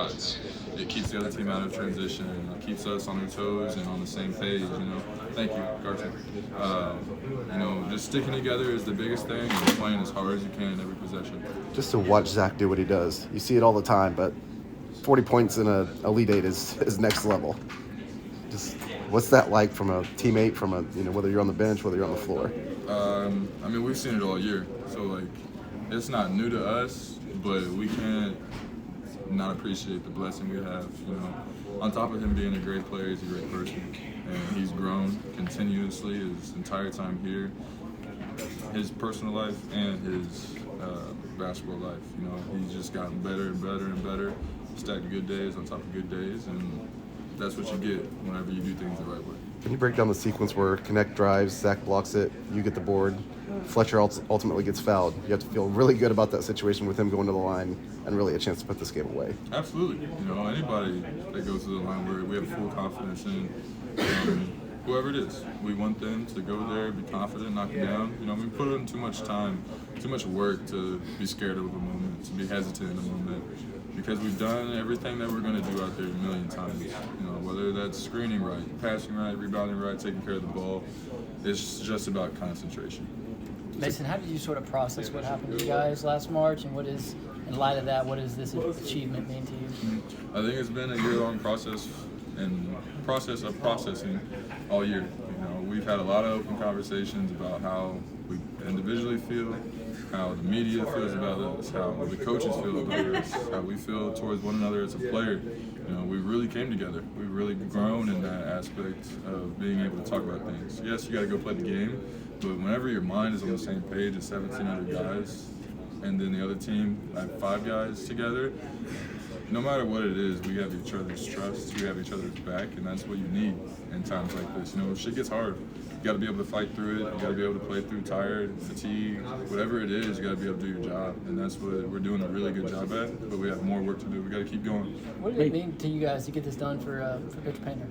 shots. It keeps the other team out of transition. It keeps us on our toes and on the same page, you know. Thank you, Carson. You know, just sticking together is the biggest thing, and playing as hard as you can in every possession. Just to watch Zach do what he does. You see it all the time, but 40 points in an Elite Eight is next level. Just what's that like from a teammate, from a, you know, whether you're on the bench, whether you're on the floor? I mean, we've seen it all year, so like it's not new to us, but we can't not appreciate the blessing we have. You know, on top of him being a great player, he's a great person, and he's grown continuously his entire time here, his personal life and his basketball life. You know, he's just gotten better and better and better, stacked good days on top of good days, and that's what you get whenever you do things the right way. Can you break down the sequence where Connect drives, Zach blocks it, you get the board, Fletcher ultimately gets fouled? You have to feel really good about that situation with him going to the line and really a chance to put this game away. Absolutely. You know, anybody that goes to the line, we have full confidence in whoever it is. We want them to go there, be confident, knock it down. You know, we put in too much time, too much work to be scared of a moment, to be hesitant in a moment. Because we've done everything that we're going to do out there a million times. You know, whether that's screening right, passing right, rebounding right, taking care of the ball. It's just about concentration. Mason, how did you sort of process what happened to you guys last March, and what is, in light of that, what does this achievement mean to you? I think it's been a year-long process and process of processing all year. You know, we've had a lot of open conversations about how we individually feel, how the media feels about us, how the coaches feel about us, how we feel towards one another as a player. You know, we really came together. We've really grown in that aspect of being able to talk about things. Yes, you got to go play the game, but whenever your mind is on the same page as 17 other guys, and then the other team, like 5 guys together, no matter what it is, we have each other's trust, we have each other's back, and that's what you need in times like this. You know, shit gets hard. You got to be able to fight through it. You got to be able to play through tired, fatigue, whatever it is. You got to be able to do your job, and that's what we're doing a really good job at. But we have more work to do. We got to keep going. What did it mean to you guys to get this done for Coach Painter?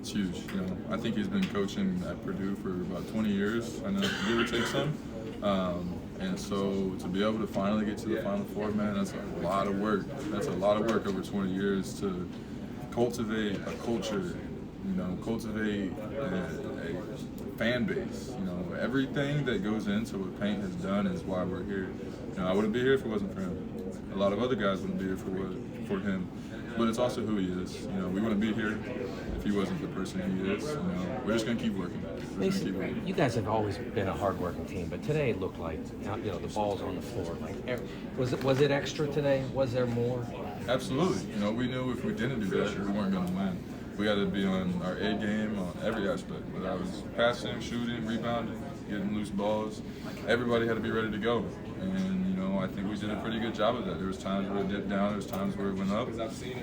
It's huge. You know, I think he's been coaching at Purdue for about 20 years. I know, give or take some. And so to be able to finally get to the Final Four, man, that's a lot of work. That's a lot of work over 20 years to cultivate a culture, you know, cultivate a fan base. You know, everything that goes into what Paint has done is why we're here. You know, I wouldn't be here if it wasn't for him. A lot of other guys wouldn't be here for him. But it's also who he is. You know, we wouldn't be here if he wasn't the person he is. You know, we're just gonna keep working. Mason, you guys have always been a hard-working team, but today it looked like, you know, the ball's on the floor. Like, was it extra today? Was there more? Absolutely. You know, we knew if we didn't do that, we weren't gonna win. We got to be on our A game on every aspect. Whether I was passing, shooting, rebounding, getting loose balls, everybody had to be ready to go. And you know, I think we did a pretty good job of that. There was times where it dipped down, there was times where it went up.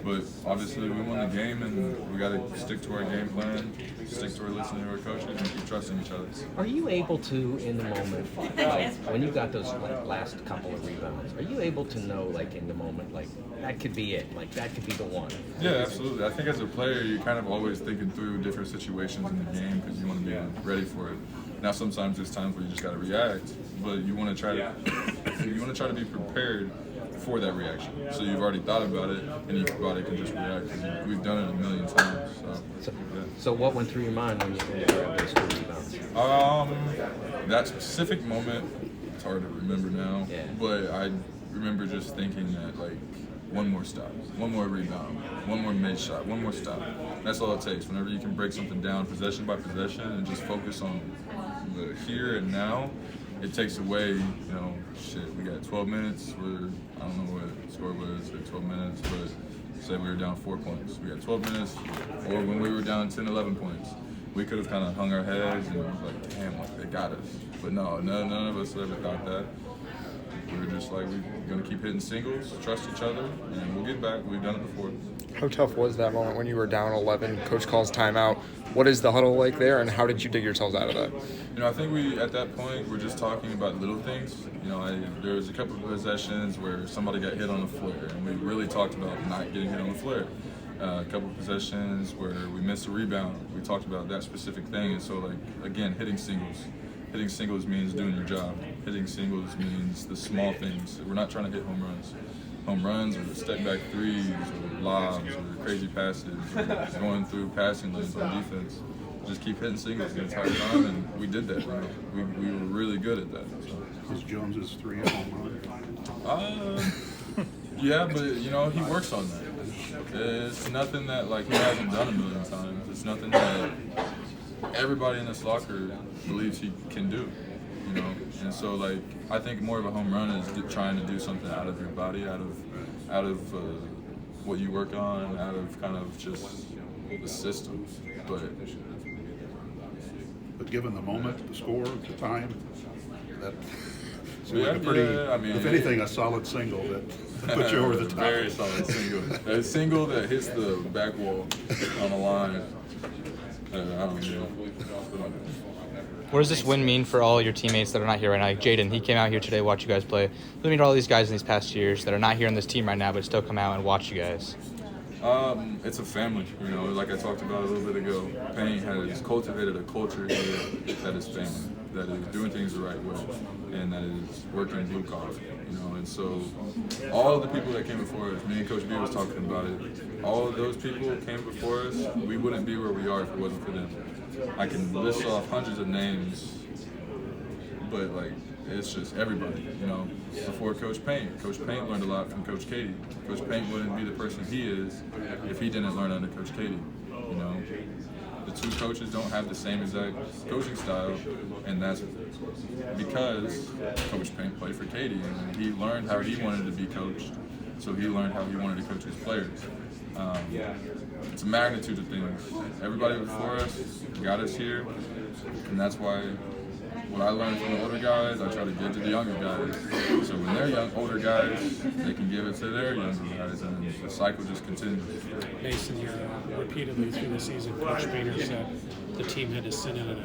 But obviously we won the game, and we got to stick to our game plan, stick to our listening to our coaches, and keep trusting each other. Are you able to, in the moment, like when you got those last couple of rebounds, are you able to know, like in the moment, like that could be it, like that could be the one? Yeah, absolutely. I think as a player, you're kind of always thinking through different situations in the game because you want to be ready for it. Now, sometimes there's times where you just got to react, but you want to try to be prepared for that reaction. So you've already thought about it, and your body can just react. We've done it a million times. So what went through your mind when you grabbed those 2 rebounds? That specific moment, it's hard to remember now, but I remember just thinking that, like, one more stop, one more rebound, one more mid shot, one more stop. That's all it takes. Whenever you can break something down possession by possession and just focus on the here and now, it takes away, you know, shit, we got 12 minutes, I don't know what the score was at 12 minutes, but say we were down 4 points. We had 12 minutes, or when we were down 10, 11 points, we could have kind of hung our heads and was like, damn, like, they got us. But no, none of us ever thought that. We were just like, we're going to keep hitting singles, trust each other, and we'll get back. We've done it before. How tough was that moment when you were down 11, coach calls timeout? What is the huddle like there, and how did you dig yourselves out of that? You know, I think we, at that point, we're just talking about little things. You know, there was a couple of possessions where somebody got hit on the flare, and we really talked about not getting hit on the flare. A couple of possessions where we missed a rebound. We talked about that specific thing, and so, like, again, hitting singles. Hitting singles means doing your job. Hitting singles means the small things. We're not trying to hit home runs. home runs or step back threes or lobs or crazy passes or going through passing lanes on defense. Just keep hitting singles the entire time, and we did that. We were really good at that. So. Is Jones's 3 at home run? Yeah, but he works on that. It's nothing that like he hasn't done a million times. It's nothing that everybody in this locker believes he can do. And so like I think more of a home run is trying to do something out of your body, out of what you work on, out of kind of just the system. But given the moment, the score, the time, that seemed Yeah, like a pretty, yeah, I mean, if anything, a solid single that put you over the top. Very solid single. A single that hits the back wall on the line. I don't know. What does this win mean for all your teammates that are not here right now? Like Jaden, he came out here today, watch you guys play. What does it mean to all these guys in these past years that are not here on this team right now, but still come out and watch you guys? It's a family, like I talked about a little bit ago. Payne has cultivated a culture here that is family, that is doing things the right way, and that is working blue collar, And so all of the people that came before us, me and Coach B was talking about it, all of those people came before us, we wouldn't be where we are if it wasn't for them. I can list off hundreds of names, but like it's just everybody, Before Coach Payne learned a lot from Coach Katie. Coach Payne wouldn't be the person he is if he didn't learn under Coach Katie, The two coaches don't have the same exact coaching style, and that's because Coach Payne played for Katie, and he learned how he wanted to be coached, so he learned how he wanted to coach his players. It's a magnitude of things. Everybody before us got us here, and that's why what I learned from the older guys, I try to give to the younger guys. So when they're older guys, they can give it to their younger guys, and the cycle just continues. Mason, repeatedly through the season, Coach Painter said the team had to sit in it.